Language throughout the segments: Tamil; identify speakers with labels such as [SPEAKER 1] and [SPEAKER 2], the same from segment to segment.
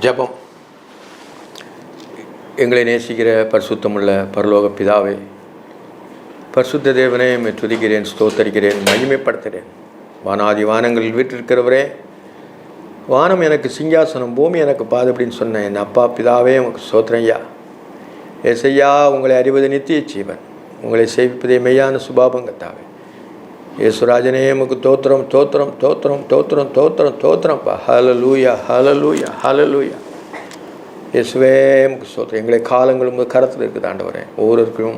[SPEAKER 1] ஜபம். எங்களை நேசிக்கிற பரிசுத்தமுள்ள பரலோக பிதாவே, பரிசுத்த தேவனே, துதிக்கிறேன், ஸ்தோத்தரிக்கிறேன், மகிமைப்படுத்துகிறேன். வானாதி வானங்களில் வீற்றிருக்கிறவரே, வானம் எனக்கு சிங்காசனம், பூமி எனக்கு பாதப்படின்னு சொன்னேன் என் அப்பா பிதாவே, உங்களுக்கு ஸ்தோத்திரையா. ஏசையா, உங்களை அறிவது நித்திய ஜீவன், உங்களை சேவிப்பதே மெய்யான சுபாபங்கத்தாவே. ஏசுராஜனே, உமக்கு தோத்திரம் தோத்திரம் தோத்திரம் தோத்திரம் தோத்திரம் தோத்திரம்ப்பா. ஹல்லேலூயா ஹல்லேலூயா ஹல்லேலூயா. இயேசுவே, உமக்கு ஸ்தோத்திரம். எங்களை காலங்கள் உங்கள் கரத்தில் இருக்குது ஆண்டவரே. ஒவ்வொருவருக்கும்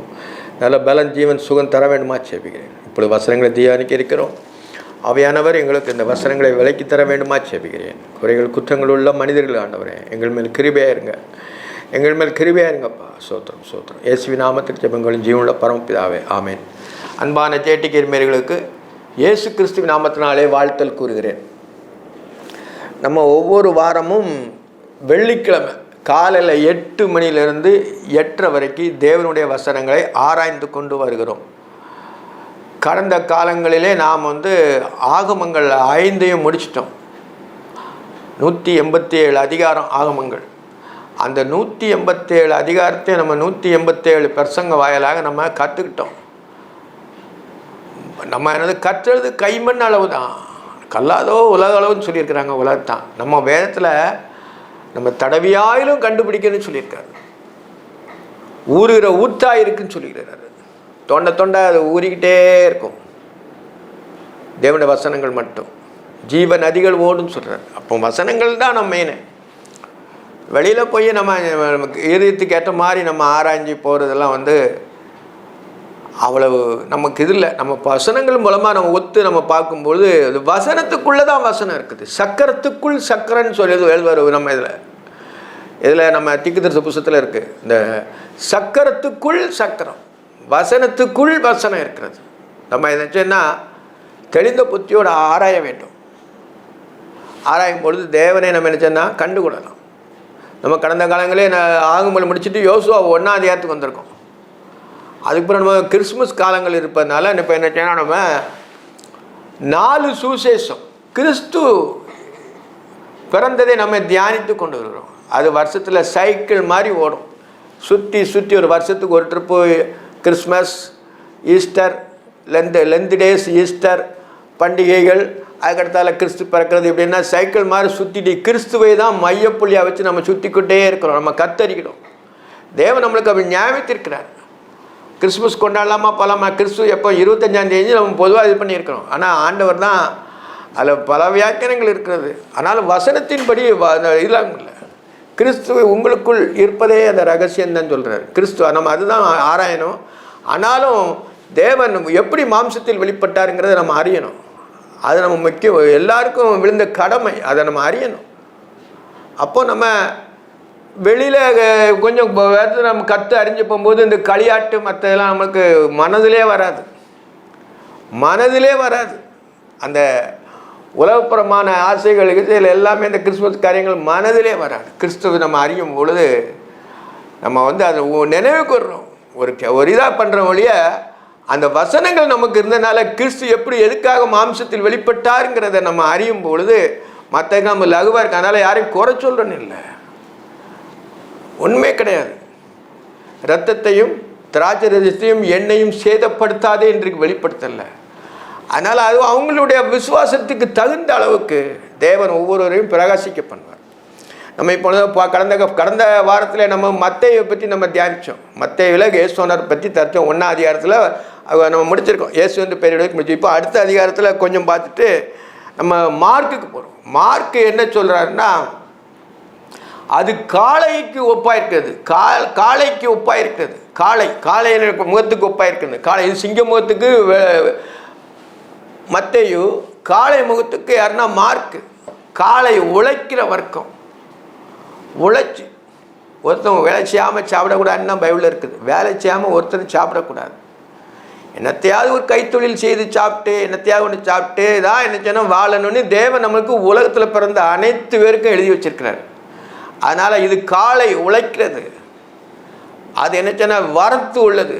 [SPEAKER 1] நல்ல பலன், ஜீவன், சுகம் தர வேண்டுமா சேபிக்கிறேன். இப்பொழுது வசனங்களை தியானிக்க இருக்கிறோம். அவையானவர் எங்களுக்கு இந்த வசனங்களை விலைக்கு தர வேண்டுமா சேபிக்கிறேன். குறைகள் குற்றங்கள் உள்ள மனிதர்கள் ஆண்டவரே, எங்கள் மேல் கிருபையாக இருங்க, எங்கள் மேல் கிருபையாக இருங்கப்பா. சோத்திரம் சோத்திரம். இயேசுவி நாமத்தில் ஜெபங்களும் ஜீவனுள்ள பரமபிதாவே, ஆமேன். அன்பான சேட்டிக்கேர்மேர்களுக்கு இயேசு கிறிஸ்துவின் நாமத்தினாலே வாழ்த்தல் கூறுகிறேன். நம்ம ஒவ்வொரு வாரமும் வெள்ளிக்கிழமை காலையில் 8 மணியிலிருந்து 8:30 வரைக்கும் தேவனுடைய வசனங்களை ஆராய்ந்து கொண்டு வருகிறோம். கடந்த காலங்களிலே நாம் ஆகமங்கள் 5ஐயும் முடிச்சிட்டோம். 187 அதிகாரம் ஆகமங்கள். அந்த 187 அதிகாரத்தை நம்ம 187 பிரசங்க வாயிலாக நம்ம கற்றுக்கிட்டோம். நம்ம கற்றுறது கைமண் அளவு தான், கல்லாதோ உலக அளவுன்னு சொல்லியிருக்கிறாங்க. உலகத்தான் நம்ம வேதத்தில் நம்ம தடவியாயிலும் கண்டுபிடிக்கணும்னு சொல்லியிருக்காரு. ஊறுகிற ஊற்றா இருக்குன்னு சொல்லியிருக்கிறாரு. தொண்டை தொண்டை அது ஊறிக்கிட்டே இருக்கும். தேவனுடைய வசனங்கள் மட்டும் ஜீவ நதிகள் ஓடுன்னு சொல்கிறார். அப்போ வசனங்கள் தான் நம்ம மெயின். வெளியில் போய் நம்ம இதயத்துக்கு ஏற்ற மாதிரி நம்ம ஆராய்ஞ்சி போகிறதெல்லாம் அவ்வளவு நமக்கு இது இல்லை. நம்ம வசனங்கள் மூலமாக நம்ம நம்ம பார்க்கும்பொழுது வசனத்துக்குள்ளே தான் வசனம் இருக்குது. சக்கரத்துக்குள் சக்கரன்னு சொல்லி எழுதுவார் நம்ம இதில் நம்ம தீர்க்கதரிசன புத்தகத்தில் இருக்குது. இந்த சக்கரத்துக்குள் சக்கரம், வசனத்துக்குள் வசனம் இருக்கிறது. நம்ம என்னச்சுன்னா தெளிந்த புத்தியோடு ஆராய வேண்டும். ஆராயும் பொழுது தேவனை நம்ம என்னச்சோன்னா கண்டுகொள்ளலாம். நம்ம கடந்த காலங்களே ஆகமங்களை முடிச்சுட்டு யோசுவா 1ஆம் அதிகாரத்துக்கு வந்திருக்கோம். அதுக்கப்புறம் நம்ம கிறிஸ்மஸ் காலங்கள் இருப்பதுனால இப்போ என்ன செய்யணும், நம்ம 4 சுவிசேஷம் கிறிஸ்து பிறந்ததை நம்ம தியானித்து கொண்டு வருகிறோம். அது வருஷத்தில் சைக்கிள் மாதிரி ஓடும். சுற்றி சுற்றி ஒரு வருஷத்துக்கு ஒரு trip Christmas, Easter, Lent days, Easter பண்டிகைகள், அதுக்கடுத்தால கிறிஸ்து பிறக்கிறது. இப்படின்னா சைக்கிள் மாதிரி சுற்றிட்டு கிறிஸ்துவை தான் மையப்புள்ளியாக வச்சு நம்ம சுற்றிக்கிட்டே இருக்கிறோம். நம்ம கத்தரிக்கணும். தேவன் நம்மளுக்கு அப்படி ஞாபகத்திருக்கிறார். கிறிஸ்மஸ் கொண்டாடலாமா போகலாமா? கிறிஸ்து எப்போ 25ஆம் தேதி நம்ம பொதுவாக இது பண்ணியிருக்கிறோம். ஆனால் ஆண்டவர் தான் அதில் பல வியாக்கியானங்கள் இருக்கிறது. ஆனாலும் வசனத்தின்படி இதெல்லாம் இல்லை. கிறிஸ்துவை உங்களுக்குள் இருப்பதே அந்த ரகசியம்தான் சொல்கிறார் கிறிஸ்துவ. நம்ம அதுதான் ஆராயணும். ஆனாலும் தேவன் எப்படி மாம்சத்தில் வெளிப்பட்டாருங்கிறத நம்ம அறியணும். அது நம்ம முக்கியம். எல்லாருக்கும் விழுந்த கடமை, அதை நம்ம அறியணும். அப்போ நம்ம வெளியில் கொஞ்சம் வேறு நம்ம கற்று அறிஞ்சு போகும்போது இந்த களியாட்டு மற்றதெல்லாம் நம்மளுக்கு மனதிலே வராது. அந்த உலகப்புறமான ஆசைகளுக்கு இதில் எல்லாமே இந்த கிறிஸ்துமஸ் காரியங்கள் மனதிலே வராது. கிறிஸ்துவை நம்ம அறியும் பொழுது நம்ம அதை நினைவுக்கு வர்றோம். ஒரு இதாக பண்ணுற வழிய அந்த வசனங்கள் நமக்கு இருந்ததுனால கிறிஸ்து எப்படி எதுக்காக மாம்சத்தில் வெளிப்பட்டாருங்கிறத நம்ம அறியும் பொழுது மற்ற நம்ம லகுவாக இருக்கு. அதனால் யாரையும் குறை சொல்கிறேன்னு இல்லை, உண்மை கிடையாது. இரத்தத்தையும் திராட்சை ரசத்தையும் எண்ணெயும் சேதப்படுத்தாதே என்று வெளிப்படுத்தலை. அதனால் அது அவங்களுடைய விசுவாசத்துக்கு தகுந்த அளவுக்கு தேவன் ஒவ்வொருவரையும் பிரகாசிக்க பண்ணுவார். நம்ம இப்பொழுது கடந்த வாரத்தில் நம்ம மத்தேயை பற்றி நம்ம தியானித்தோம். மத்தேயுவில் இயேசுவினர் பற்றி தரித்தோம். 1ஆம் அதிகாரத்தில் நம்ம முடிச்சிருக்கோம். இயேசு பேரோடு முடிச்சு. இப்போ அடுத்த அதிகாரத்தில் கொஞ்சம் பார்த்துட்டு நம்ம மார்க்குக்கு போகிறோம். மார்க்கு என்ன சொல்கிறாருன்னா, அது காளைக்கு ஒப்பாயிருக்கிறது. காளைக்கு ஒப்பாயிருக்கிறது. காளை முகத்துக்கு ஒப்பாயிருக்கிறது. காளை இது சிங்க முகத்துக்கு மத்தேயு, காளை முகத்துக்கு யாருன்னா மார்க்கு. காளை உழைக்கிற வர்க்கம். உழைச்சி ஒருத்தவங்க வேலை செய்யாமல் சாப்பிடக்கூடாதுன்னு தான் பைபிளில் இருக்குது. வேலை செய்யாமல் ஒருத்தர் சாப்பிடக்கூடாது. என்னத்தையாவது ஒரு கைத்தொழில் செய்து சாப்பிட்டு, என்னத்தையாவது ஒன்று சாப்பிட்டு தான் என்ன சொன்னால் வாழணும்னு தேவன் நம்மளுக்கு உலகத்தில் பிறந்த அனைத்து பேருக்கும் எழுதி வச்சிருக்கிறார். அதனால் இது காளை உழைக்கிறது. அது என்ன சொன்னால் வரத்து உள்ளது.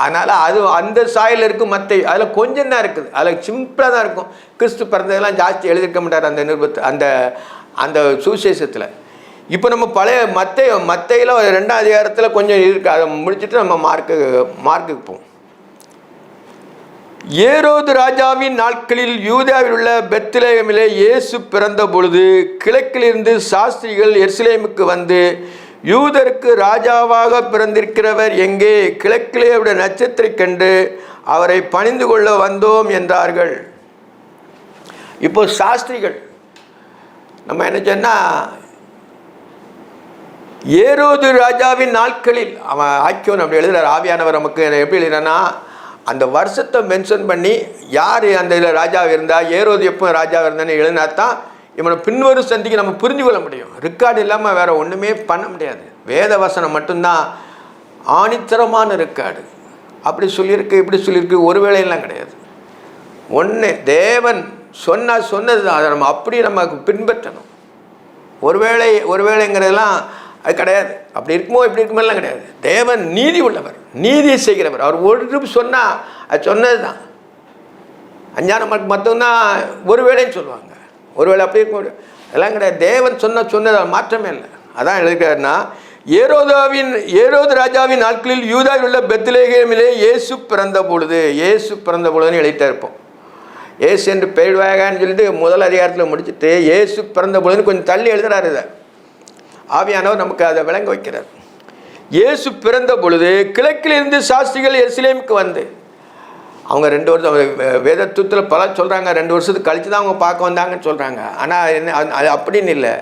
[SPEAKER 1] அதனால் அது அந்த சாயில் இருக்கும். மற்ற அதில் கொஞ்சம் தான் இருக்குது. அதில் சிம்பிளாக தான் இருக்கும். கிறிஸ்து பிறந்ததெல்லாம் ஜாஸ்தி எழுதியிருக்க மாட்டார் அந்த நிருபத்தை, அந்த சுவிசேஷத்தில். இப்போ நம்ம பழைய மத்தையில் 2ஆம் அதிகாரத்தில் கொஞ்சம் இருக்கு, அதை முடிச்சுட்டு நம்ம மார்க்குக்கு போவோம். ஏரோது ராஜாவின் நாட்களில் யூதாவில் உள்ள பெத்லெகேமிலே இயேசு பிறந்த பொழுது கிழக்கிலிருந்து சாஸ்திரிகள் எருசலேமுக்கு வந்து, யூதருக்கு ராஜாவாக பிறந்திருக்கிறவர் எங்கே? கிழக்கிலே அவருடைய நட்சத்திரம் கண்டு அவரை பணிந்து கொள்ள வந்தோம் என்றார்கள். இப்போ சாஸ்திரிகள் நம்ம என்ன சொன்னால், ஏரோது ராஜாவின் நாட்களில் அவன் ஆக்கியோன் அப்படி எழுதுகிறார். ஆவியானவர் நமக்கு எப்படி எழுதுனா, அந்த வருஷத்தை மென்ஷன் பண்ணி யார் அந்த இதில் ராஜாவை இருந்தால், ஏரோது எப்போ ராஜாவாக இருந்தான்னு எழுதினா தான் இவனை பின்வரும் சந்திக்கு நம்ம புரிஞ்சு கொள்ள முடியும். ரெக்கார்டு இல்லாமல் வேறு ஒன்றுமே பண்ண முடியாது. வேத வசனம் மட்டும்தான் ஆணித்தரமான ரெக்கார்டு. அப்படி சொல்லியிருக்கு, இப்படி சொல்லியிருக்கு, ஒரு வேளையெல்லாம் கிடையாது. ஒன்று தேவன் சொன்னது தான், அதை நம்ம அப்படி நமக்கு பின்பற்றணும். ஒருவேளைங்கிறதெல்லாம் அது கிடையாது. அப்படி இருக்குமோ இப்படி இருக்குமோலாம் கிடையாது. தேவன் நீதி உள்ளவர், நீதி செய்கிறவர். அவர் ஒரு சொன்னால் அது சொன்னது தான். அஞ்ஞான மட்டும்தான் ஒரு வேளைன்னு சொல்லுவாங்க. ஒருவேளை அப்படி இருக்கும் எல்லாம் கிடையாது. தேவன் சொன்னது மாற்றமே இல்லை. அதான் எழுதுகிறாருன்னா, ஏரோது ராஜாவின் நாட்களில் யூதாவில் உள்ள பெத்லெகேமிலே இயேசு பிறந்த பொழுதுன்னு எழுதிட்டே இருப்போம். இயேசு என்று பெயர்வாகான்னு சொல்லிட்டு முதல் அதிகாரத்தில் முடிச்சுட்டு இயேசு பிறந்த பொழுதுன்னு கொஞ்சம் தள்ளி எழுதுறாரு. இதை ஆவியானவர் நமக்கு அதை விளங்க வைக்கிறார். இயேசு பிறந்த பொழுது கிழக்கிலிருந்து சாஸ்திரிகள் எருசலேமுக்கு வந்து, அவங்க 2 வருஷம் வேதத்துவத்தில் பல சொல்கிறாங்க, 2 வருஷத்துக்கு கழித்து தான் அவங்க பார்க்க வந்தாங்கன்னு சொல்கிறாங்க. ஆனால் என்ன அது அப்படின்னு இல்லை.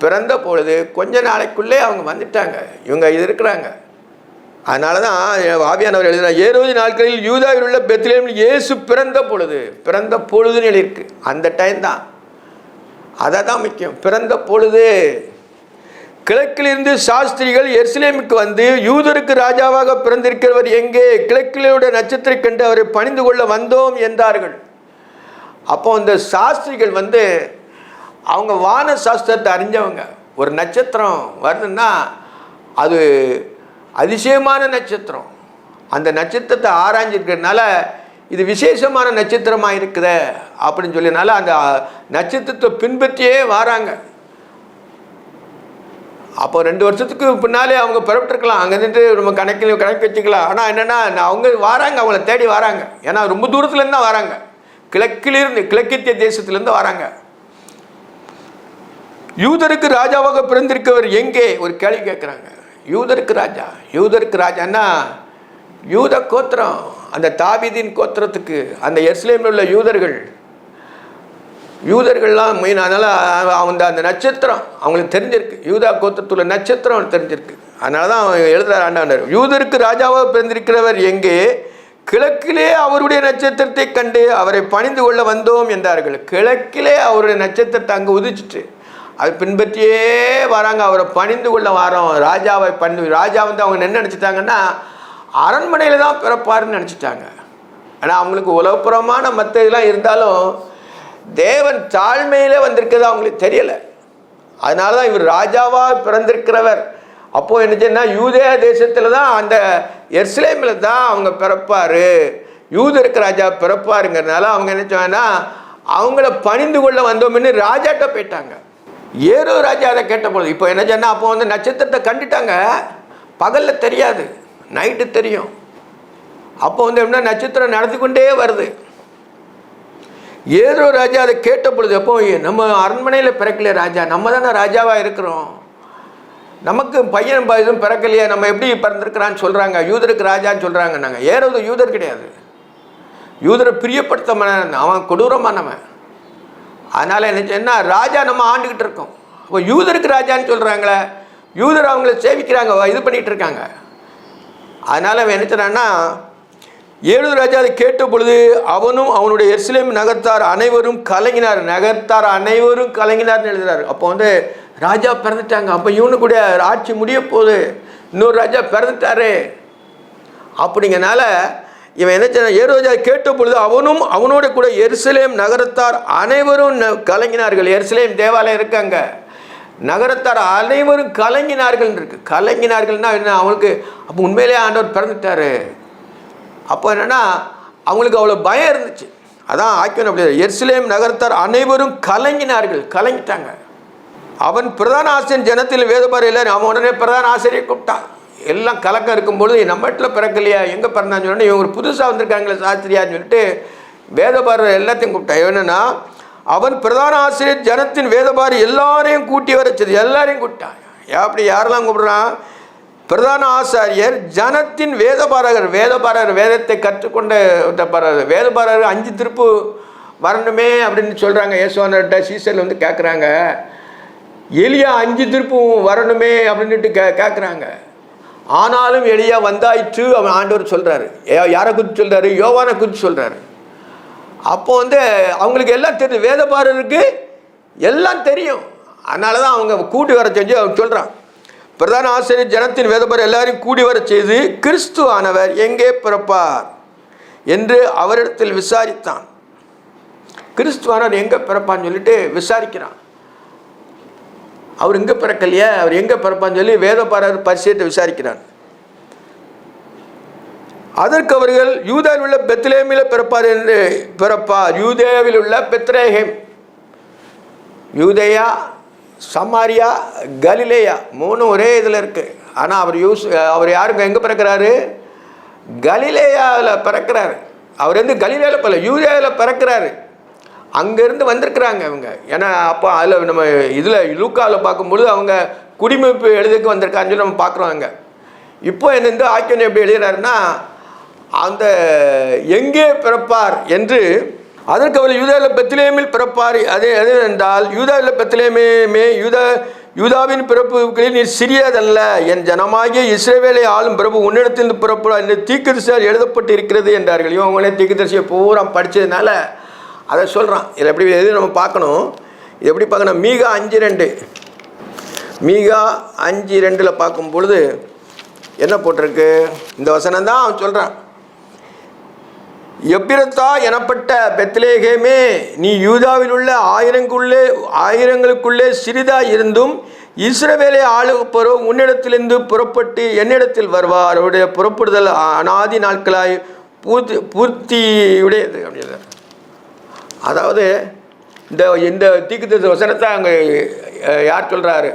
[SPEAKER 1] பிறந்த பொழுது கொஞ்ச நாளைக்குள்ளே அவங்க வந்துட்டாங்க, இவங்க இது இருக்கிறாங்க. அதனால தான் ஆவியானவர் எழுதுகிறார், ஏரோது நாட்களில் யூதாவில் உள்ள பெத்லெகேமில் இயேசு பிறந்த பொழுதுன்னு எழுதியிருக்கு. அந்த டைம் தான், அதை தான் முக்கியம். பிறந்த பொழுது கிழக்கிலிருந்து சாஸ்திரிகள் எருசலேமுக்கு வந்து, யூதருக்கு ராஜாவாக பிறந்திருக்கிறவர் எங்கே? கிழக்கிலுடைய நட்சத்திரம் கண்டு அவரை பணிந்து கொள்ள வந்தோம் என்றார்கள். அப்போ அந்த சாஸ்திரிகள் வந்து அவங்க வான சாஸ்திரத்தை அறிஞ்சவங்க. ஒரு நட்சத்திரம் வருதுன்னா அது அதிசயமான நட்சத்திரம். அந்த நட்சத்திரத்தை ஆராய்ஞ்சிருக்கிறதுனால இது விசேஷமான நட்சத்திரமாக இருக்குதே அப்படின்னு சொல்லினால அந்த நட்சத்திரத்தை பின்பற்றியே வராங்க. அப்போ 2 வருஷத்துக்கு பின்னாலே அவங்க புறப்பட்டுருக்கலாம், அங்கே நின்று நம்ம கணக்கு வச்சுக்கலாம். ஆனால் என்னென்னா அவங்க வராங்க, அவங்கள தேடி வராங்க. ஏன்னா ரொம்ப தூரத்துலேருந்து தான் வராங்க, கிழக்கித்திய தேசத்துலேருந்து வராங்க. யூதருக்கு ராஜாவாக பிறந்திருக்கவர் எங்கே? ஒரு கேள்வி கேட்குறாங்க. யூதருக்கு ராஜான்னா யூத கோத்திரம், அந்த தாவீதின் கோத்திரத்துக்கு அந்த எருசலேமில் உள்ள யூதர்கள்லாம் மெயின். அதனால் அந்த நட்சத்திரம் அவங்களுக்கு தெரிஞ்சிருக்கு, யூதா கோத்திரத்துள்ள நட்சத்திரம் அவங்களுக்கு தெரிஞ்சிருக்கு. அதனால தான் அவங்க எழுதுகிறார் ஆண்டவர், யூதருக்கு ராஜாவாக பிறந்திருக்கிறவர் எங்கே? கிழக்கிலே அவருடைய நட்சத்திரத்தை கண்டு அவரை பணிந்து கொள்ள வந்தோம் என்றார்கள். கிழக்கிலே அவருடைய நட்சத்திரத்தை அங்கே உதிச்சிட்டு அது பின்பற்றியே வராங்க, அவரை பணிந்து கொள்ள வரோம். ராஜா வந்து அவங்க என்ன நினச்சிட்டாங்கன்னா அரண்மனையில் தான் பிறப்பாருன்னு நினச்சிட்டாங்க. ஆனால் அவங்களுக்கு உலகப்புறமான மற்ற இதெல்லாம் இருந்தாலும் தேவன் தாழ்மையிலே வந்திருக்கிறது அவங்களுக்கு தெரியலை. அதனால தான் இவர் ராஜாவாக பிறந்திருக்கிறவர். அப்போது என்ன சொன்னால் யூதேய தேசத்தில் தான், அந்த எருசலேமில் தான் அவங்க பிறப்பார், யூதருக்கு ராஜா பிறப்பாருங்கிறதுனால அவங்க என்ன சொன்னா அவங்கள பணிந்து கொள்ள வந்தோம்னு ராஜாட்ட போயிட்டாங்க. ஏரோ ராஜா அதை கேட்டபோது இப்போ என்ன சொன்னால் அப்போ வந்து நட்சத்திரத்தை கண்டுட்டாங்க. பகலில் தெரியாது, நைட்டு தெரியும். அப்போ வந்து எப்படின்னா நட்சத்திரம் நடத்தி கொண்டே வருது. ஏதோ ராஜா அதை கேட்ட பொழுது, எப்போ நம்ம அரண்மனையில் பிறக்கலையே ராஜா, நம்ம தானே ராஜாவாக இருக்கிறோம், நமக்கு பையன் எதுவும் பிறக்கலையே, நம்ம எப்படி பிறந்திருக்கிறான்னு சொல்கிறாங்க, யூதருக்கு ராஜான்னு சொல்கிறாங்க. நாங்கள் ஏறது யூதர் கிடையாது, யூதரை பிரியப்படுத்த அவன் கொடூரமானவன். அதனால் என்ன ராஜா நம்ம ஆண்டுக்கிட்டு இருக்கோம். அப்போ யூதருக்கு ராஜான்னு சொல்கிறாங்களே, யூதர் அவங்கள சேவிக்கிறாங்க, இது பண்ணிகிட்டு இருக்காங்க. அதனால் அவன் என்ன சொன்னான்னா, ஏழு ராஜா அதை கேட்ட பொழுது அவனும் அவனுடைய எருசலேம் நகர்த்தார் அனைவரும் கலங்கினார்னு எழுதுறாரு. அப்போ வந்து ராஜா பிறந்துட்டாங்க, அப்போ இவனு கூட ஆட்சி முடிய போகுது, இன்னொரு ராஜா பிறந்துட்டாரு அப்படிங்கனால இவன் என்ன சொன்ன, ஏரோஜா கேட்ட பொழுது அவனும் அவனோட கூட எருசலேம் நகரத்தார் அனைவரும் கலங்கினார்கள். எருசலேம் தேவாலயம் இருக்காங்க, நகரத்தார் அனைவரும் கலங்கினார்கள் இருக்கு. கலங்கினார்கள்னா என்ன, அவனுக்கு அப்போ உண்மையிலே ஆண்டவர் பிறந்துட்டாரு. அப்போ என்னென்னா அவங்களுக்கு அவ்வளோ பயம் இருந்துச்சு. அதான் ஆக்கியோன் அப்படி, எருசலேம் நகரத்தார் அனைவரும் கலங்கினார்கள், கலங்கிட்டாங்க. அவன் பிரதான ஆசிரியன் ஜனத்தில் வேதபாரர் இல்லை. அவன் உடனே பிரதான ஆசிரியரை கூப்பிட்டான். எல்லாம் கலக்கம் இருக்கும்பொழுது நம்ம வீட்டில் பிறக்கலையா, எங்கே பிறந்தான்னு சொன்னோன்னே இவங்க புதுசாக வந்திருக்காங்களே சாஸ்திரியான்னு சொல்லிட்டு வேதபாரர் எல்லாத்தையும் கூப்பிட்டான். என்னன்னா அவன் பிரதான ஆசிரியர் ஜனத்தின் வேதபாரி எல்லாரையும் கூட்டி வரச்சது, எல்லாரையும் கூப்பிட்டான். அப்படி யாரெல்லாம் கூப்பிடுறான்? பிரதான ஆசாரியர் ஜனத்தின் வேதபாரகர். வேதபாரகர் வேதத்தை கற்றுக்கொண்ட வேதபாரகர் 5 திருப்பு வரணுமே அப்படின்னு சொல்கிறாங்க. இயேசுவானர்கிட்ட சீசரில் வந்து கேட்குறாங்க, எலியா 5 திருப்பு வரணுமே அப்படின்ட்டு கேட்குறாங்க. ஆனாலும் எலியா வந்தாயிற்று அவன் ஆண்டவர் சொல்கிறாரு. யாரை குறித்து சொல்கிறாரு? யோவானை குறித்து சொல்கிறாரு. அப்போ வந்து அவங்களுக்கு எல்லாம் தெரியும், வேதபாரருக்கு எல்லாம் தெரியும். அதனால தான் அவங்க கூட்டி வர செஞ்சு அவங்க சொல்கிறான். பிரதான ஆசிரியர் ஜனத்தின் வேதபாரர் எல்லாரையும் கூடி வர செய்து கிறிஸ்துவானவர் எங்கே பிறப்பார் என்று அவரிடத்தில் விசாரித்தான். கிறிஸ்துவானவர் எங்கே பிறப்பான்னு சொல்லிட்டு விசாரிக்கிறான். அவர் எங்கே பிறக்கலையே, அவர் எங்கே பிறப்பான்னு சொல்லி வேதபாரர் பரிசேயத்தை விசாரிக்கிறான். அதற்கு அவர்கள் யூதாவில் உள்ள பெத்லேமில் பிறப்பார் என்று பிறப்பார். யூதேயாவில் உள்ள பெத்லேஹேம், யூதேயா, சமாரியா, கலிலேயா 3 ஒரே இதில் இருக்குது. ஆனால் அவர் யாருக்கு எங்கே பிறக்கிறாரு? கலிலேயாவில் பிறக்கிறாரு. அவர் வந்து கலிலேயாவில் பிறல, யூதேயாவில் பிறக்கிறாரு. அங்கேருந்து வந்திருக்கிறாங்க அவங்க. ஏன்னா அப்போ அதில் நம்ம இதில் லூக்காவில் பார்க்கும்பொழுது அவங்க குடிமைப்பு எழுதுக்கு வந்திருக்கான்னு சொல்லி நம்ம பார்க்குறோம். அங்கே இப்போ என்ன ஆக்கியோன் எப்படி எழுதுறாருன்னா, அந்த எங்கே பிறப்பார் என்று. அதற்கு அவர் யூதாவில் பெத்லேமில் பிறப்பார். அது என்றால் யூதாவில் பெத்லேமே யூதாவின் பிறப்புகளில் நீ சிறியதல்ல, என் ஜனமாகிய இஸ்ரவேலை ஆளும் பிரபு உன்னிடத்திலிருந்து பிறப்பா என்று தீர்க்கதரிசியால் எழுதப்பட்டு இருக்கிறது என்றார்கள். இவங்களே தீர்க்கதரிசியை பூரா படித்ததுனால அதை சொல்கிறான். இதில் எப்படி எது நம்ம பார்க்கணும், இது எப்படி பார்க்கணும்? மீகா 5:2 மீகா 5:2 பார்க்கும் பொழுது என்ன போட்டிருக்கு? இந்த வசனம் தான் அவன் சொல்கிறான். எப்பிரத்தா எனப்பட்ட பெத்லேகேமே, நீ யூதாவில் உள்ள ஆயிரங்களுக்குள்ளே சிறிதாக இருந்தும் இஸ்ரவேலை ஆளுப்போரோ உன்னிடத்திலிருந்து புறப்பட்டு என்னிடத்தில் வருவார். அவருடைய புறப்படுதல் அநாதி நாட்களாய் பூர்த்தியுடையது அப்படின்னா. அதாவது இந்த தீர்க்கதரிசி வசனத்தை அங்கே யார் சொல்கிறாரு?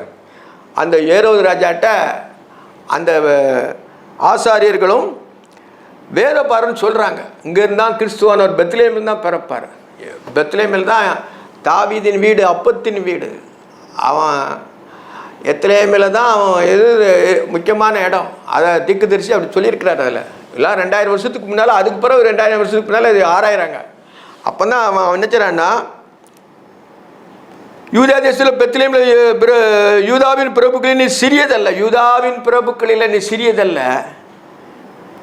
[SPEAKER 1] அந்த ஏரோது ராஜாட்ட அந்த ஆசாரியர்களும் வேதபாரன்னு சொல்கிறாங்க. இங்கேருந்து தான் கிறிஸ்துவானவர் பெத்லேமில் தான் பிறப்பார். பெத்லேமில் தான் தாவீதின் வீடு, அப்பத்தின் வீடு. அவன் எத்லேமில் தான் அவன் எது முக்கியமான இடம். அதை தீர்க்கதரிசி அப்படி சொல்லியிருக்கிறார். அதில் எல்லாம் 2000 வருஷத்துக்கு முன்னால், அதுக்கு பிறகு 2000 வருஷத்துக்கு முன்னால் இது ஆராயிறாங்க. அப்போ தான் அவன் நினைச்சான்னா, யூதா தேசத்தில் பெத்லேமில் யூதாவின் பிரபுக்களில் நீ சிறியதல்ல, யூதாவின் பிரபுக்களில் நீ சிறியதல்ல,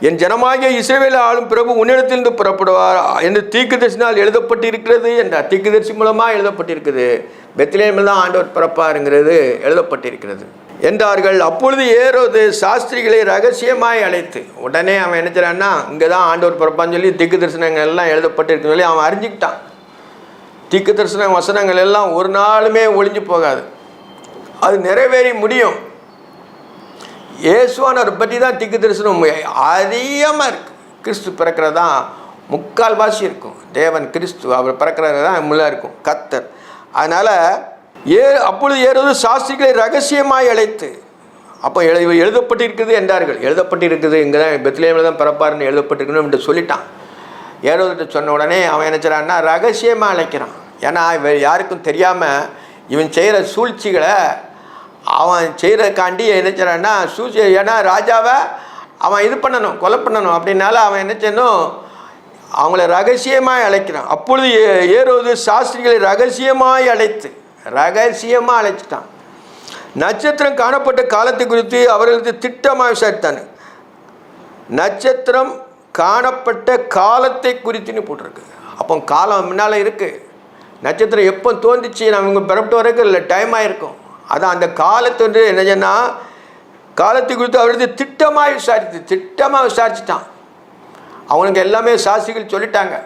[SPEAKER 1] என் ஜனமாகிய இஸ்ரவேலை ஆளும் பிரபு உன்னிடத்திலிருந்து புறப்படுவார் என்று தீர்க்கதரிசினால் எழுதப்பட்டு இருக்கிறது என்றார். தீர்க்கதரிசி மூலமாக எழுதப்பட்டிருக்குது. பெத்லேமில் தான் ஆண்டவர் பிறப்பாருங்கிறது எழுதப்பட்டிருக்கிறது என்றார்கள். அப்பொழுது ஏரோது சாஸ்திரிகளை ரகசியமாய் அழைத்து, உடனே அவன் என்ன செய்றான்னா, இங்கே தான் ஆண்டவர் பிறப்பான்னு சொல்லி தீர்க்க தரிசனங்கள் எல்லாம் எழுதப்பட்டிருக்குன்னு சொல்லி அவன் அறிஞ்சிக்கிட்டான். தீர்க்க தரிசன வசனங்கள் எல்லாம் ஒரு நாளுமே ஒழிஞ்சு போகாது, அது நிறைவேறி முடியும். இயேசுவானவர் பற்றி தான் தீர்க்க தரிசனம் அதிகமாக இருக்குது. கிறிஸ்து பிறக்கிறதான் முக்கால்வாசி இருக்கும். தேவன் கிறிஸ்து அவர் பிறக்கிறது தான் முழுதாக இருக்கும், கர்த்தர். அதனால் அப்பொழுது ஏறுவது சாஸ்திரிகளை ரகசியமாய் அழைத்து, அப்போ எழுதப்பட்டிருக்குது என்றார்கள். எழுதப்பட்டிருக்குது, இங்கே தான் பெத்லேமில் தான் பிறப்பாருன்னு எழுதப்பட்டிருக்கணும் என்று சொல்லிட்டான். ஏரோதுட்டு சொன்ன உடனே அவன் என்ன செய்கிறான்னா, ரகசியமாக அழைக்கிறான். ஏன்னா யாருக்கும் தெரியாமல் இவன் செய்கிற சூழ்ச்சிகளை அவன் செய்கிறக்காண்டி என்ன செய்கிறான்னா சூழ்ச்சி. ஏன்னா ராஜாவை அவன் இது பண்ணணும், கொலை பண்ணணும். அப்படின்னால அவன் என்ன செய்யணும், அவங்கள ரகசியமாய் அழைக்கிறான். அப்பொழுது ஏரோது சாஸ்திரிகளை ரகசியமாய் அழைச்சிட்டான். நட்சத்திரம் காணப்பட்ட காலத்தை குறித்து அவர்களுக்கு திட்டமாக விசாரித்தான். நட்சத்திரம் காணப்பட்ட காலத்தை குறித்துன்னு போட்டிருக்கு. அப்போ காலம் முன்னால் இருக்குது. நட்சத்திரம் எப்போ தோன்றிச்சு, அவங்க பிறப்பிட்டு வரைக்கும் இல்லை டைம் ஆகிருக்கும். அதான் அந்த காலத்தை வந்து என்ன சொன்னால், காலத்தை குறித்து அவருக்கு திட்டமாக விசாரிச்சுட்டான். அவனுக்கு எல்லாமே சாஸ்திரிகள் சொல்லிட்டாங்க.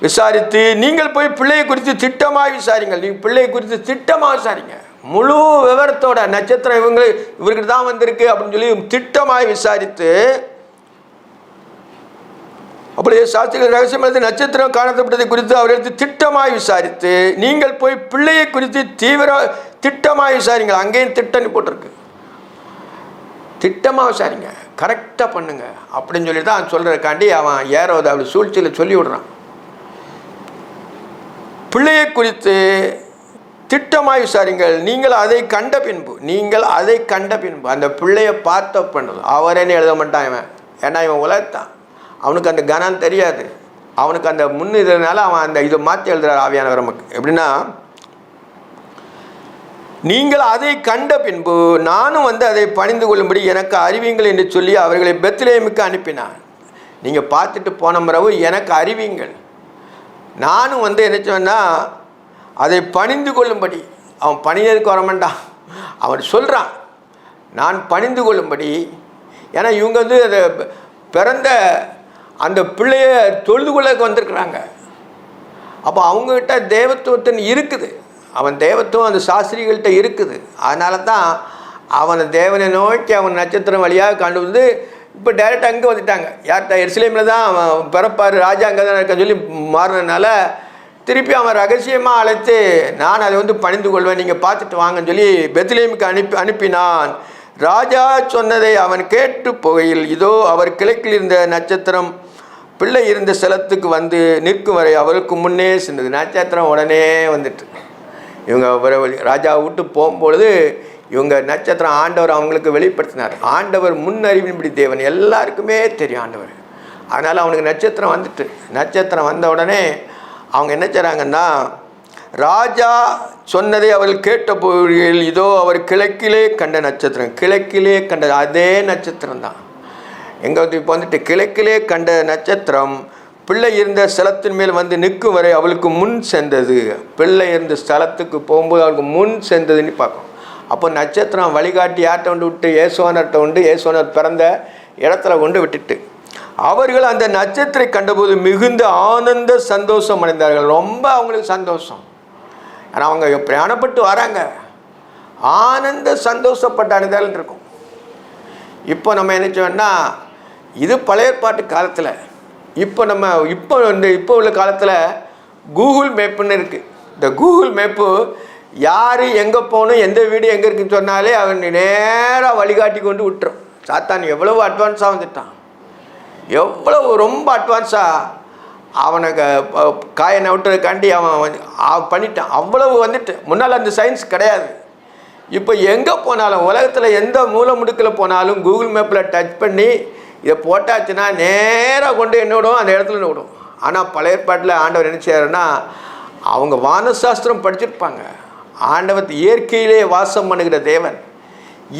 [SPEAKER 1] விசாரித்து, நீங்கள் போய் பிள்ளையை குறித்து திட்டமாக விசாரிங்கள், நீங்கள் பிள்ளையை குறித்து திட்டமாக விசாரிங்க, முழு விவரத்தோட. நட்சத்திரம் இவருக்கு தான் வந்திருக்கு அப்படின்னு சொல்லி திட்டமாக விசாரித்து அப்படியே சாஸ்திரிகள் ரகசியமாக நட்சத்திரம் காணப்பட்டதை குறித்து அவர்களுக்கு திட்டமாய் விசாரித்து, நீங்கள் போய் பிள்ளையை குறித்து திட்டமாய் விசாரிங்க. அங்கேயும் திட்டம்னு போட்டிருக்கு. திட்டமாக விசாரிங்க, கரெக்டாக பண்ணுங்க அப்படின்னு சொல்லி தான் சொல்கிறக்காண்டி அவன் ஏரோது அப்படி சூழ்ச்சியில் சொல்லி விடுறான். பிள்ளையை குறித்து திட்டமாய் விசாரிங்கள், நீங்கள் அதை கண்ட பின்பு அந்த பிள்ளையை பார்த்த பண்ணது அவரேன்னு எழுத மாட்டான் இவன். ஏன்னா இவன் உலகத்தான், அவனுக்கு அந்த கனம் தெரியாது, அவனுக்கு அந்த முன்னிறதுனால அவன் அந்த இதை மாற்றி எழுதுறார் ஆவியானவர் நமக்கு. எப்படின்னா, நீங்கள் அதை கண்ட பின்பு நானும் அதை பணிந்து கொள்ளும்படி எனக்கு அறிவிங்கள் என்று சொல்லி அவர்களை பெத்லெஹேமுக்கு அனுப்பினான். நீங்கள் பார்த்துட்டு போன பிறகு எனக்கு அறிவிங்கள். நானும் என்ன சொன்னால் அதை பணிந்து கொள்ளும்படி. அவன் பணியதுக்கு வரமாட்டான், அவன் சொல்கிறான் நான் பணிந்து கொள்ளும்படி. ஏன்னா இவங்க அதை பிறந்த அந்த பிள்ளைய தொழுது கொள்ள வந்திருக்கிறாங்க. அப்போ அவங்ககிட்ட தேவத்துவத்தின் இருக்குது, அவன் தேவத்துவம் அந்த சாஸ்திரிகள்கிட்ட இருக்குது. அதனால தான் அவனை தேவனை நோக்கி அவன் நட்சத்திரம் வழியாக கண்டு வந்து இப்போ டைரெக்டாக அங்கே வந்துட்டாங்க. யார்கிட்ட? எருசலேமில் தான் அவன் பிறப்பார், ராஜா அங்கே தான் இருக்க சொல்லி மாறினதுனால திருப்பி அவன் ரகசியமாக அழைத்து நான் அதை பணிந்து கொள்வேன், நீங்கள் பார்த்துட்டு வாங்கன்னு சொல்லி பெத்லெஹேமுக்கு அனுப்பினான். ராஜா சொன்னதை அவன் கேட்டு போகையில் இதோ அவர் கிழக்கில் இருந்த நட்சத்திரம் பிள்ளை இருந்த ஸ்தலத்துக்கு வந்து நிற்கும் வரை அவருக்கு முன்னே சென்றது. நட்சத்திரம் உடனே வந்துட்டு இவங்க ராஜாவை விட்டு போகும்பொழுது இவங்க நட்சத்திரம் ஆண்டவர் அவங்களுக்கு வெளிப்படுத்தினார். ஆண்டவர் முன்னறிவின்படி தேவன், எல்லாருக்குமே தெரியும் ஆண்டவர். அதனால் அவனுக்கு நட்சத்திரம் வந்துட்டு, நட்சத்திரம் வந்த உடனே அவங்க என்ன செய்கிறாங்கன்னா, ராஜா சொன்னதை அவர்கள் கேட்ட பொழுதில் இதோ அவர் கிழக்கிலே கண்ட நட்சத்திரம், கிழக்கிலே கண்ட அதே நட்சத்திரம் தான். எங்கே இப்போ கிழக்கிலே கண்ட நட்சத்திரம் பிள்ளை இருந்த ஸ்தலத்தின் மேல் வந்து நிற்கும் வரை அவளுக்கு முன் சென்றது. பிள்ளை இருந்த ஸ்தலத்துக்கு போகும்போது அவளுக்கு முன் சென்றதுன்னு பார்க்கும். அப்போ நட்சத்திரம் வழிகாட்டி யார்கிட்ட விட்டு இயேசுவானர்கிட்ட இயேசுவானர் பிறந்த இடத்துல விட்டுட்டு அவர்கள் அந்த நட்சத்திரை கண்டபோது மிகுந்த ஆனந்த சந்தோஷம் அடைந்தார்கள். ரொம்ப அவங்களுக்கு சந்தோஷம். ஆனால் அவங்க பிரயாணப்பட்டு வராங்க, ஆனந்த சந்தோஷப்பட்ட அடைந்தால் இருக்கும். இப்போ நம்ம என்ன சொன்னா, இது பழைய ஏற்பாட்டு காலத்தில். இப்போ உள்ள காலத்தில் கூகுள் மேப்புன்னு இருக்குது. இந்த கூகுள் மேப்பு யார் எங்கே போகணும், எந்த வீடு எங்கே இருக்குன்னு சொன்னாலே அவன் நேராக வழிகாட்டி கொண்டு விட்டுரும். சாத்தான் எவ்வளவு அட்வான்ஸாக வந்துட்டான், எவ்வளவு ரொம்ப அட்வான்ஸாக அவனுக்கு காயனை விட்டுறதுக்காண்டி அவன் பண்ணிட்டான். அவ்வளவு வந்துட்டு. முன்னால் அந்த சயின்ஸ் கிடையாது. இப்போ எங்கே போனாலும் உலகத்தில் எந்த மூலை முடுக்கில் போனாலும் கூகுள் மேப்பில் டச் பண்ணி இதை போட்டாச்சுன்னா நேராக கொண்டு என்ன விடும், அந்த இடத்துல விடும். ஆனால் பழைய ஏற்பாட்டில் ஆண்டவர் என்ன செய்யாருன்னா, அவங்க வானசாஸ்திரம் படிச்சிருப்பாங்க. ஆண்டவர் இயற்கையிலே வாசம் பண்ணுகிற தேவன்,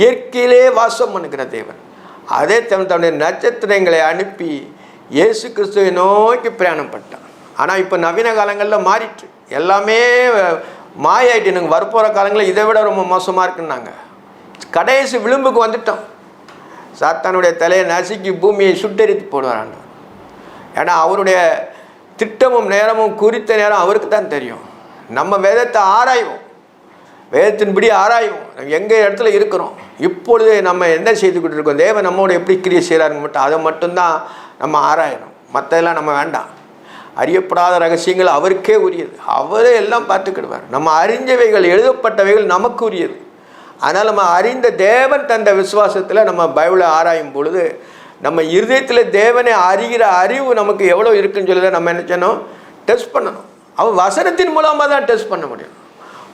[SPEAKER 1] இயற்கையிலே வாசம் பண்ணுகிற தேவன். அதே தன்னுடைய நட்சத்திரங்களை அனுப்பி இயேசு கிறிஸ்துவை நோக்கி பிரயாணம் பண்ணிட்டான். ஆனால் இப்போ நவீன காலங்களில் மாறிட்டு எல்லாமே மாயாயிட்டு. எனக்கு வரப்போகிற காலங்களில் இதை விட ரொம்ப மோசமாக இருக்குன்னாங்க. கடைசி விளிம்புக்கு வந்துட்டோம். சாத்தானுடைய தலையை நசுக்கி பூமியை சுட்டெரித்து போடுவார் ஆண்டவர். ஏன்னா அவருடைய திட்டமும் நேரமும் குறித்த நேரம் அவருக்கு தான் தெரியும். நம்ம வேதத்தை ஆராய்வோம், வேதத்தின்படி ஆராய்வோம், எங்கே இடத்துல இருக்கிறோம், இப்பொழுது நம்ம என்ன செய்து கொண்டு இருக்கோம், தேவன் நம்மோட எப்படி கிரியை செய்கிறாருன்னு மட்டும் அதை மட்டும்தான் நம்ம ஆராயணும். மற்றதெல்லாம் நம்ம வேண்டாம். அறியப்படாத ரகசியங்கள் அவருக்கே உரியது, அவரே எல்லாம் பார்த்துக்கிடுவார். நம்ம அறிஞ்சவைகள் எழுதப்பட்டவைகள் நமக்கு உரியது. அதனால் நம்ம அறிந்த தேவன் தந்த விசுவாசத்தில் நம்ம பைபிளை ஆராயும் பொழுது நம்ம இருதயத்தில் தேவனை அறிகிற அறிவு நமக்கு எவ்வளோ இருக்குன்னு சொல்லி தான் நம்ம என்ன செய்யணும், டெஸ்ட் பண்ணணும். அவன் வசனத்தின் மூலமாக தான் டெஸ்ட் பண்ண முடியும்.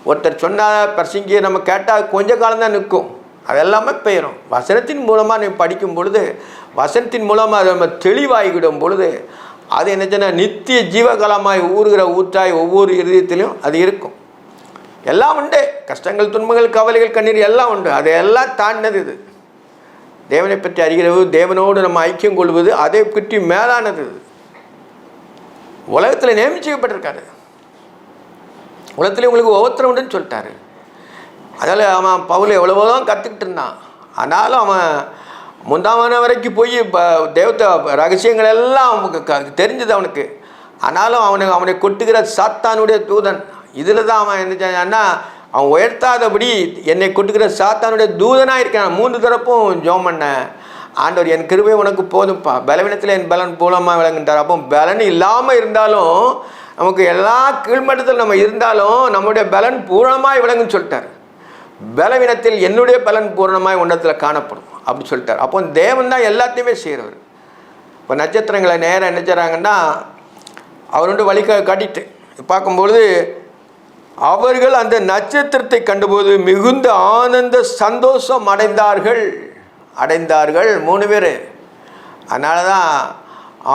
[SPEAKER 1] ஒருத்தர் சொன்னால் பிரசங்கியை நம்ம கேட்டால் கொஞ்ச காலம் தான் நிற்கும், அதெல்லாமே பெயரும். வசனத்தின் மூலமாக நீ படிக்கும் பொழுது, வசனத்தின் மூலமாக அதை நம்ம தெளிவாகிவிடும் பொழுது அது என்ன சொன்னால் நித்திய ஜீவகாலமாய் ஊறுகிற ஊற்றாய் ஒவ்வொரு இருதயத்திலையும் அது இருக்கும். எல்லாம் உண்டு, கஷ்டங்கள் துன்பங்கள் கவலைகள் கண்ணீர் எல்லாம் உண்டு. அதையெல்லாம் தாண்டினது இது. தேவனை பற்றி அறிகிறது, தேவனோடு நம்ம ஐக்கியம் கொள்வது, அதை பற்றி மேலானது இது. உலகத்தில் நியமிச்சிக்கப்பட்டிருக்காரு. உலகத்தில் உங்களுக்கு ஒவ்வொருத்தரும் உண்டுன்னு சொல்லிட்டாரு. அதனால் அவன் பவுல் எவ்வளவோதான் கற்றுக்கிட்டு இருந்தான். ஆனாலும் அவன் முந்தாமன வரைக்கும் போய் தேவத்தை ரகசியங்கள் எல்லாம் அவனுக்கு தெரிஞ்சது அவனுக்கு. ஆனாலும் அவனை கொட்டுகிற சாத்தானுடைய தூதன். இதில் தான் அவன் என்ன செஞ்சான்னா, அவன் உயர்த்தாதபடி என்னை கொட்டுகிற சாத்தானுடைய தூதனாக இருக்கான். 3 தரப்பும் ஜெபம் பண்ண. ஆண்டவர் என் கிருபை உனக்கு போதும்ப்பா, பலவீனத்தில் என் பலன் பூலமாக விளங்குன்றார். அப்போ பலன் இல்லாமல் இருந்தாலும், நமக்கு எல்லா கீழ்மட்டத்தில் நம்ம இருந்தாலும் நம்முடைய பலன் பூரணமாய் விளங்குன்னு சொல்லிட்டார். பலவீனத்தில் என்னுடைய பலன் பூரணமாய் உன்னத்தில் காணப்படும் அப்படி சொல்லிட்டார். அப்போ தேவன் தான் எல்லாத்தையுமே செய்கிறவர். இப்போ நட்சத்திரங்களை நேரம் என்ன செய்கிறாங்கன்னா, அவர் வழி காட்டிட்டு பார்க்கும்பொழுது, அவர்கள் அந்த நட்சத்திரத்தை கண்டபோது மிகுந்த ஆனந்த சந்தோஷம் அடைந்தார்கள். 3 பேர். அதனால தான்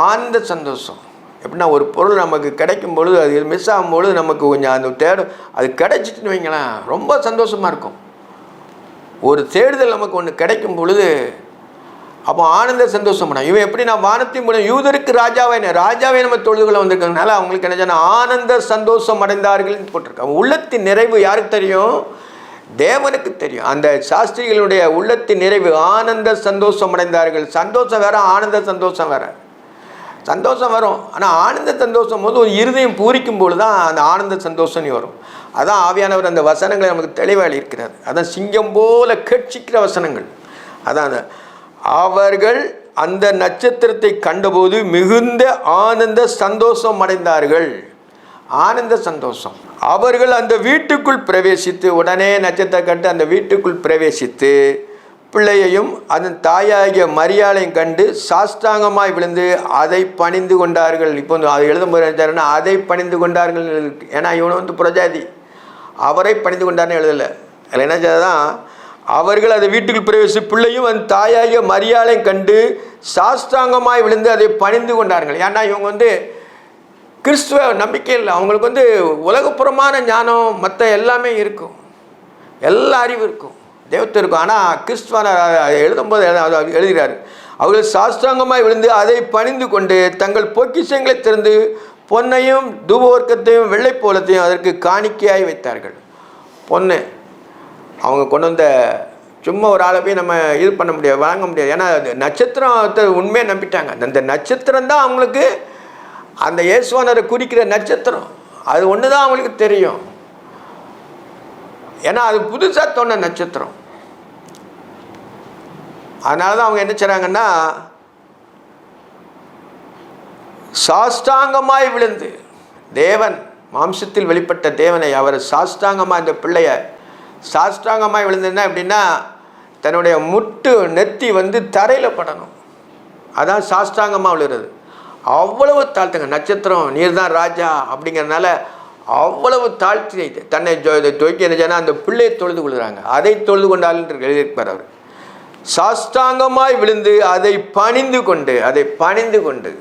[SPEAKER 1] ஆனந்த சந்தோஷம். எப்படின்னா, ஒரு பொருள் நமக்கு கிடைக்கும் பொழுது, அது மிஸ் ஆகும்பொழுது நமக்கு கொஞ்சம் அந்த அது கிடைச்சிட்டுன்னு வைங்களேன், ரொம்ப சந்தோஷமாக இருக்கும். ஒரு தேடுதல் நமக்கு ஒன்று கிடைக்கும் பொழுது அப்போ ஆனந்த சந்தோஷம் பண்ண. இவன் எப்படி நான் வானத்தின் மூலம் யூதருக்கு ராஜாவை நம்ம தொழுதுகளை வந்திருக்கிறதுனால அவங்களுக்கு என்ன சொன்னால் ஆனந்த சந்தோஷம் அடைந்தார்கள் போட்டிருக்காங்க. உள்ளத்தின் நிறைவு யாருக்கு தெரியும்? தேவனுக்கு தெரியும். அந்த சாஸ்திரிகளுடைய உள்ளத்தின் நிறைவு ஆனந்த சந்தோஷம் அடைந்தார்கள். சந்தோஷம் வேற, ஆனந்த சந்தோஷம் வேற. சந்தோஷம் வரும், ஆனால் ஆனந்த சந்தோஷம் போது ஒரு இருதயம் பூரிக்கும் பொழுது தான் அந்த ஆனந்த சந்தோஷம் வரும். அதான் ஆவியானவர் அந்த வசனங்களை நமக்கு தெளிவாக இருக்கிறார். அதான் சிங்கம் போல கேட்சிக்கிற வசனங்கள். அதான் அவர்கள் அந்த நட்சத்திரத்தை கண்டபோது மிகுந்த ஆனந்த சந்தோஷம் அடைந்தார்கள். ஆனந்த சந்தோஷம். அவர்கள் அந்த வீட்டுக்குள் பிரவேசித்து, உடனே நட்சத்திரம் கண்டு அந்த வீட்டுக்குள் பிரவேசித்து பிள்ளையையும் அதன் தாயாகிய மரியாளையும் கண்டு சாஷ்டாங்கமாய் விழுந்து அதை பணிந்து கொண்டார்கள். இப்போ அது எழுதும்போது அதை பணிந்து கொண்டார்கள். ஏன்னா இவனை புரஜாதி, அவரை பணிந்து கொண்டார்னு எழுதலை. அதில் என்ன செய்தான், அவர்கள் அதை வீட்டுக்குள் பிரவேசி பிள்ளையும் அந்த தாயாகிய மரியாளையும் கண்டு சாஷ்டாங்கமாய் விழுந்து அதை பணிந்து கொண்டார்கள். ஏன்னா இவங்க கிறிஸ்துவ நம்பிக்கை இல்லை. அவங்களுக்கு உலகப்புறமான ஞானம் மற்ற எல்லாமே இருக்கும், எல்லா அறிவும் இருக்கும், தேவத்தை இருக்கும். ஆனால் கிறிஸ்துவ எழுதும்போது எழுதுகிறார், அவர்கள் சாஷ்டாங்கமாய் விழுந்து அதை பணிந்து கொண்டு தங்கள் பொக்கிஷங்களை திறந்து பொன்னையும் தூபவர்க்கத்தையும் வெள்ளைப்போலத்தையும் அதற்கு காணிக்கையாய் வைத்தார்கள். பொண்ணு அவங்க கொண்டு வந்த சும்மா ஒரு ஆளை போய் நம்ம இது பண்ண முடியாது, வழங்க முடியாது. ஏன்னா நட்சத்திரத்தை உண்மையாக நம்பிட்டாங்க. அந்த நட்சத்திரம் தான் அவங்களுக்கு அந்த இயேசுவானரை குறிக்கிற நட்சத்திரம். அது ஒன்று தான் அவங்களுக்கு தெரியும். ஏன்னா அது புதுசாக தோன்ற நட்சத்திரம். அதனால தான் அவங்க என்ன செய்கிறாங்கன்னா, சாஷ்டாங்கமாய் விழுந்து தேவன் மாம்சத்தில் வெளிப்பட்ட தேவனை அவர் சாஷ்டாங்கமாக இந்த பிள்ளைய சாஷ்டாங்கமாய் விழுந்துன்னா எப்படின்னா, தன்னுடைய முட்டு நெத்தி தரையில் படணும். அதான் சாஷ்டாங்கமாக விழுறது. அவ்வளவு தாழ்த்துங்க. நட்சத்திரம் நீர் தான் ராஜா அப்படிங்கிறதுனால அவ்வளவு தாழ்த்தி தன்னை துவக்கி என்ன அந்த பிள்ளையை தொழுது கொள்கிறாங்க. அதை தொழுது கொண்டால் என்று எழுதியிருப்பார் அவர். சாஷ்டாங்கமாய் விழுந்து அதை பணிந்து கொண்டு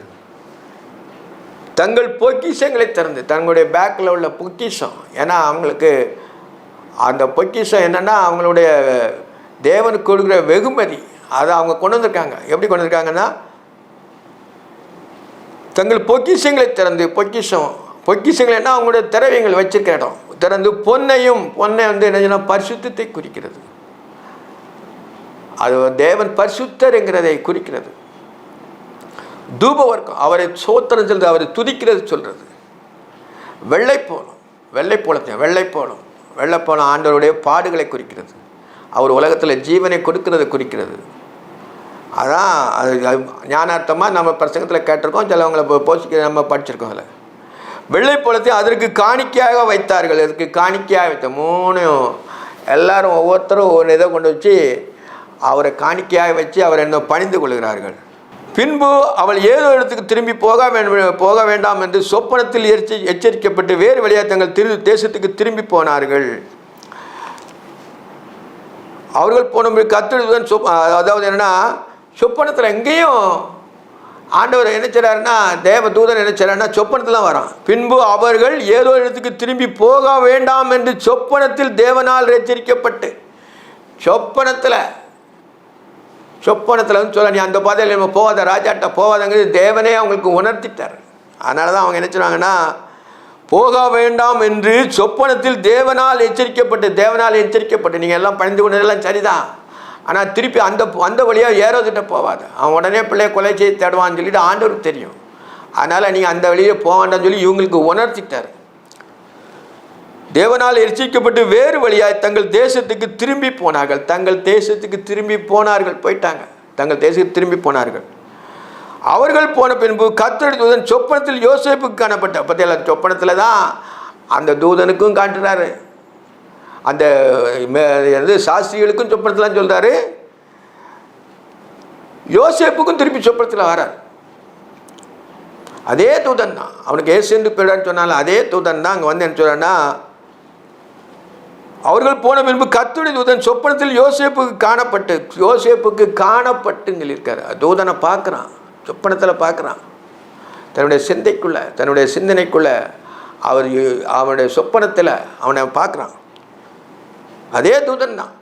[SPEAKER 1] தங்கள் பொக்கிஷங்களை திறந்து, தங்களுடைய பேக்கில் உள்ள பொக்கிஷம். ஏன்னா அவங்களுக்கு அந்த பொக்கிஷம் என்னென்னா அவங்களுடைய தேவனுக்கு கொடுக்குற வெகுமதி, அதை அவங்க கொண்டு வந்திருக்காங்க. எப்படி கொண்டு வந்திருக்காங்கன்னா, தங்கள் பொக்கிஷங்களை திறந்து, பொக்கிஷங்கள் என்ன அவங்களுடைய திரவியங்கள் வச்சிருக்கிற இடம் திறந்து பொன்னை என்ன பரிசுத்தத்தை குறிக்கிறது. அது தேவன் பரிசுத்தருங்கிறதை குறிக்கிறது. தூபவர்க்கம் அவரை சோத்திரம் சொல்றது, அவரை துதிக்கிறது சொல்றது. வெள்ளைப்போளம் ஆண்டவருடைய பாடுகளை குறிக்கிறது. அவர் உலகத்தில் ஜீவனை கொடுக்கிறது குறிக்கிறது. அதான் அது ஞானார்த்தமாக நம்ம பிரசங்கத்தில் கேட்டிருக்கோம், சிலவங்களை போசிக்க நம்ம படிச்சிருக்கோம். அதில் வெள்ளைப்போளத்தை அதற்கு காணிக்கையாக வைத்தார்கள். அதற்கு காணிக்கையாக வைத்த 3 எல்லாரும் ஒவ்வொருத்தரும் ஒவ்வொரு இதை கொண்டு வச்சு அவரை காணிக்கையாக வச்சு அவர் என்ன பணிந்து கொள்கிறார்கள். பின்பு அவள் ஏதோ இடத்துக்கு திரும்பி போக வேண்டாம் என்று சொப்பனத்தில் எச்சரிக்கப்பட்டு வேறு வழியாக தங்கள் தேசத்துக்கு திரும்பி போனார்கள். அவர்கள் போன கத்துடன் அதாவது என்னன்னா, சொப்பனத்தில் எங்கேயும் ஆண்டவர் என்ன செய்றாருன்னா, தேவ தூதன் என்ன செய்றாருன்னா சொப்பனத்தில் வரான். பின்பு அவர்கள் ஏதோ இடத்துக்கு திரும்பி போக வேண்டாம் என்று சொப்பனத்தில் தேவனால் எச்சரிக்கப்பட்டு, சொப்பனத்தில் சொல்ல நீ அந்த பாதையில் நம்ம போகாத, ராஜாட்ட போகாதங்கிறது தேவனே அவங்களுக்கு உணர்த்திட்டார். அதனால தான் அவங்க என்ன சொல்கிறாங்கன்னா, போக வேண்டாம் என்று சொப்பனத்தில் தேவனால் எச்சரிக்கப்பட்டு நீங்கள் எல்லாம் பணிந்து கொண்டதெல்லாம் சரிதான், ஆனால் திருப்பி அந்த வழியாக ஏரோதிட்ட போவாது, அவன் உடனே பிள்ளைய கொலை செய்து தேடுவான்னு சொல்லிட்டு ஆண்டவருக்கு தெரியும். அதனால் நீங்கள் அந்த வழியே போக வேண்டாம்னு சொல்லி இவங்களுக்கு உணர்த்திட்டார். தேவனால் எச்சரிக்கப்பட்டு வேறு வழியாய் தங்கள் தேசத்துக்கு திரும்பி போனார்கள். போயிட்டாங்க. தங்கள் தேசத்துக்கு திரும்பி போனார்கள். அவர்கள் போன பின்பு கர்த்தருடைய தூதன் சொப்பனத்தில் யோசேப்புக்கு காணப்பட்ட. பற்றியெல்லாம் சொப்பனத்தில் தான் அந்த தூதனுக்கும் காட்டுறாரு, அந்த சாஸ்திரிகளுக்கும் சொப்பனத்தில் சொல்கிறாரு, யோசேப்புக்கும் திருப்பி சொப்பனத்தில் வரார். அதே தூதன் தான், அவனுக்கு ஏசென்று போயிடான்னு சொன்னாலும் அதே தூதன் தான் அங்கே வந்து என்ன சொல்கிறான்னா, அவர்கள் போன பின்பு கர்த்தருடைய தூதன் சொப்பனத்தில் யோசேப்புக்கு காணப்பட்டுங்க இருக்கார். தூதனை பார்க்குறான், சொப்பனத்தில் பார்க்குறான், தன்னுடைய தன்னுடைய சிந்தனைக்குள்ளே அவனுடைய சொப்பனத்தில் அவனை பார்க்குறான். அதே தூதன் தான்.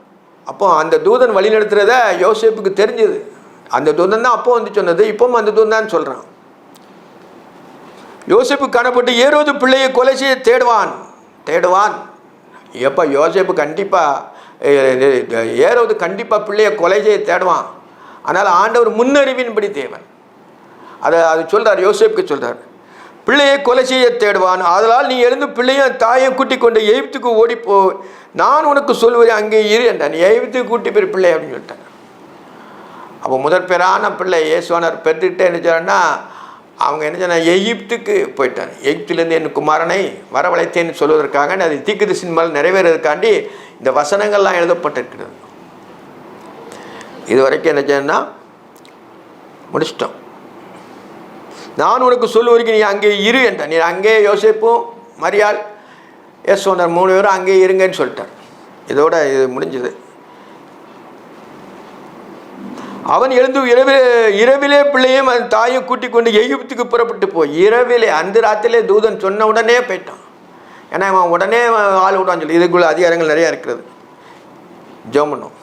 [SPEAKER 1] அப்போ அந்த தூதன் வழி நடத்துகிறத யோசேப்புக்கு தெரிஞ்சது. அந்த தூதன் தான் அப்போ வந்து சொன்னது, இப்போவும் அந்த தூதன் தான் சொல்கிறான். யோசேப்பு காணப்பட்டு ஏரோது பிள்ளையை கொலை செய்ய தேடுவான். எப்போ யோசேப்பு கண்டிப்பாக ஏரோது கண்டிப்பாக பிள்ளையை கொலை செய்ய தேடுவான். ஆனால் ஆண்டவர் முன்னறிவின்படி தேவன் அது சொல்கிறார், யோசேப்புக்கு சொல்கிறார், பிள்ளையை கொலை செய்ய தேடுவான். அதனால் நீ எழுந்து பிள்ளையும் தாயை கூட்டிக் கொண்டு எகிப்துக்கு ஓடிப்போ, நான் உனக்கு சொல்வதை அங்கே இரு என்றான். எகிப்துக்கு கூட்டி போய் பிள்ளை அப்படின்னு சொல்லிட்டான். அப்போ முதற் பேரான பிள்ளை இயேசுவானவர் பெற்றுக்கிட்டே என்ன சொன்னா, அவங்க என்ன சொன்னால் எகிப்துக்கு போயிட்டாங்க. எகிப்திலேருந்து என் குமாரனை வரவழைத்தேன்னு சொல்வதற்காக அது தீர்க்கதரிசியின் மேல் நிறைவேறதுக்காண்டி இந்த வசனங்கள்லாம் எழுதப்பட்டிருக்கிறது. இது வரைக்கும் என்ன சொன்னால் முடிச்சிட்டோம். நான் உனக்கு சொல்லுவதற்கு நீ அங்கே இரு என்றான். நீ அங்கே யோசேப்பும் மரியாள் யேசுவானவர் 3 பேரும் அங்கே இருங்கன்னு சொல்லிட்டார். இதோட இது முடிஞ்சது. அவன் எழுந்து இரவிலே பிள்ளையும் அந்த தாயும் கூட்டிக் கொண்டு எகிப்துக்கு புறப்பட்டு போய் இரவிலே அந்த ராத்திரிலே தூதன் சொன்ன உடனே போயிட்டான். ஏன்னா அவன் உடனே ஆள் விடான்னு சொல்லி இதுக்குள்ள அதிகாரங்கள் நிறையா இருக்கிறது. ஜெபம் பண்ணும்.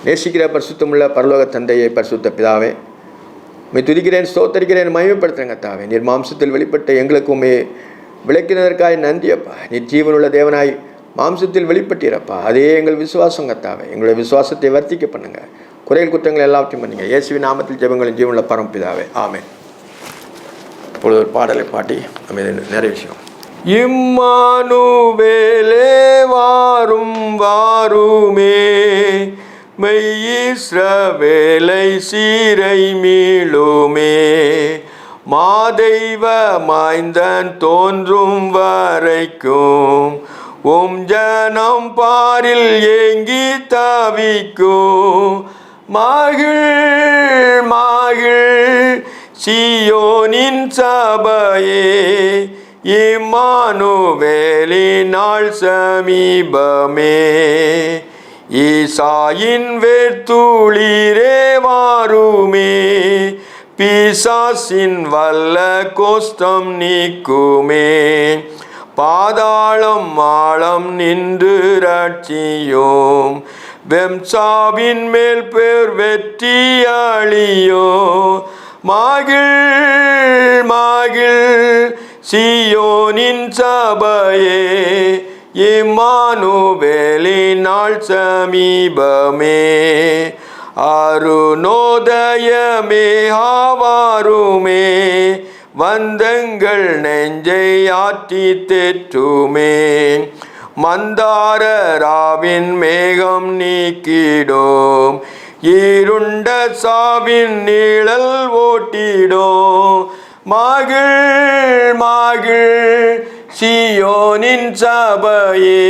[SPEAKER 1] நேசிக்கிற பரிசுத்தமுள்ள பரலோக தந்தையை, பரிசுத்த பிதாவே, துதிக்கிறேன், ஸ்தோத்தரிக்கிறேன், மகிமைப்படுத்துறேன் கர்த்தாவே. நீர் மாம்சத்தில் வெளிப்பட்ட எங்களுக்குமே விளக்கினதற்காக நன்றியப்பா. நீர் ஜீவனுள்ள தேவனாய் மாம்சத்தில் வெளிப்பட்டீரப்பா. அதே எங்கள் விசுவாசம் கர்த்தாவே. எங்களுடைய விசுவாசத்தை வர்த்திக்க பண்ணுங்க. குறைகள் குற்றங்கள் எல்லாத்தையும் பண்ணுங்க. இயேசுவின் நாமத்தில் ஜெபங்களின் ஜீவனுள்ள பரமபிதாவே, ஆமென். இப்பொழுது ஒரு பாடலை பாட்டி நம்ம நிறைய விஷயம். இம்மானுவேலே வாருமே, மெய்யிஸ்ரவேலை சீரை மீளுமே, மாதெய்வ மாய்ந்தன் தோன்றும் வரைக்கும் ஜனம் பாரில் ஏங்கி தவிக்கும். மகிழ் சீயோனின் சபையே, இம்மானுவேலின் நாள் சமீபமே, ஈசாயின் வேர்த்துளிரே வாருமே, பிசாசின் வல்ல கோஷ்டம் நீக்குமே, பாதாளம் ஆழம் நின்று ரட்சியோம், வெம்சாவின் மேல் பேர் வெற்றி அழியோ. மகிழ் சீயோனின் சபையே, இம்மானுவேலின் நாள் சமீபமே, அருணோதயமே ஆவாருமே, வந்தங்கள் நெஞ்சை ஆற்றி தேற்றுமே, மந்தாரராவின் மேகம் நீக்கிடோம், இருண்ட சாவின் நீழல் ஓட்டிடோம். மகிழ் சீயோனின் சபையே,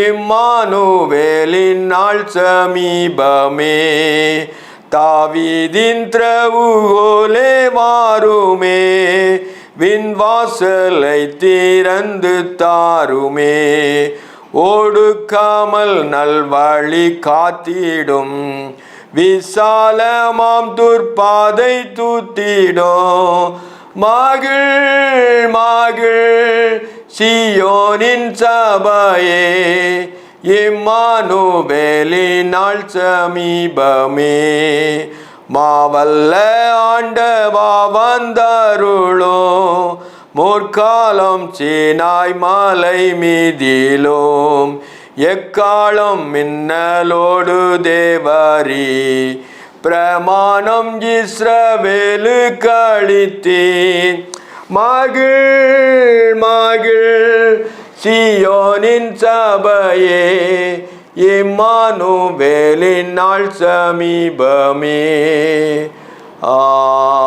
[SPEAKER 1] இம்மானுவேலின் நாள் சமீபமே, தாவீதின் திறவுகோலே வாருமே, விண்வாசலை திறந்து தாருமே, ஓடுக்காமல் நல்வழி காத்திடும், விசாலமாம் துர்பாதை தூத்திடும். மகிழ் சீயோனின் சபையே, இம்மானுவேலின் நாள் சமீபமே, மாவல்ல ஆண்டவா வந்தருளோ, முற்காலம் சீனாய் மலை மீதிலோம், எக்காலம் மின்னலோடு தேவரி, பிரமாணம் இஸ்ரவேலு கழித்தீர். மகிழ் சீயோனின் சபையே, இம்மானுவேலின் நாள் சமீபமே. ஆமென்.